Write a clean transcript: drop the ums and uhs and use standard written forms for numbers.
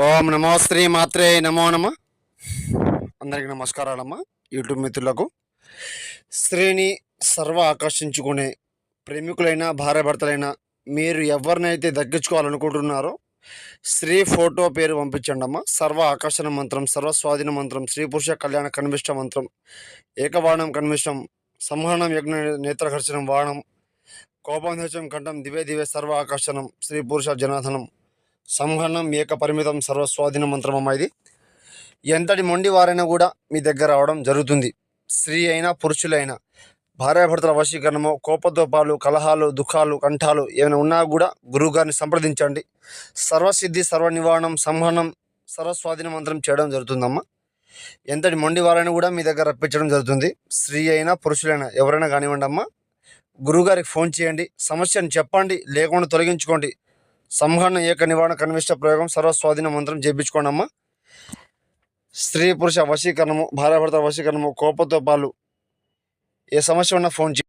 ఓం నమో శ్రీ మాత్రే నమో నమ. అందరికి నమస్కారాలమ్మా. యూట్యూబ్ మిత్రులకు స్త్రీని సర్వ ఆకర్షించుకునే ప్రేమికులైన భార్యాభర్తలైన మీరు ఎవరినైతే దక్కించుకోవాలనుకుంటున్నారో స్త్రీ ఫోటో పేరు పంపించండి అమ్మా. సర్వ ఆకర్షణ మంత్రం, సర్వ స్వాధీన మంత్రం, స్త్రీ పురుష కళ్యాణ కనిష్ట మంత్రం, ఏకవాణం కనిష్టం, సంహరణం యజ్ఞ నేత్రకర్షణం వాణం, కోపంధం కంఠం దివే దివే సర్వ ఆకర్షణం, స్త్రీ పురుష జనార్దనం, సంహరణం ఏక పరిమితం, సర్వస్వాధీన మంత్రం అమ్మ. ఇది ఎంతటి మొండి వారైనా కూడా మీ దగ్గర రావడం జరుగుతుంది. స్త్రీ అయినా పురుషులైనా భార్యాభర్తల వశీకరణము, కోపదోపాలు, కలహాలు, దుఃఖాలు, కంఠాలు ఏమైనా ఉన్నా కూడా గురువుగారిని సంప్రదించండి. సర్వసిద్ధి, సర్వ నివారణం, సంహరణం, సర్వస్వాధీన మంత్రం చేయడం జరుగుతుందమ్మా. ఎంతటి మొండి వారైనా కూడా మీ దగ్గర రప్పించడం జరుగుతుంది. స్త్రీ అయినా పురుషులైనా ఎవరైనా కానివ్వండి అమ్మా. గురువుగారికి ఫోన్ చేయండి, సమస్యను చెప్పండి, లేకుండా తొలగించుకోండి. సంహరణ ఏక నివారణ కనిష్ట ప్రయోగం, సర్వస్వాధీన మంత్రం చేయించుకోండి అమ్మ. స్త్రీ పురుష వశీకరణము, భార్యాభర్త వశీకరణము, కోపతో పాలు ఏ సమస్య ఉన్నా ఫోన్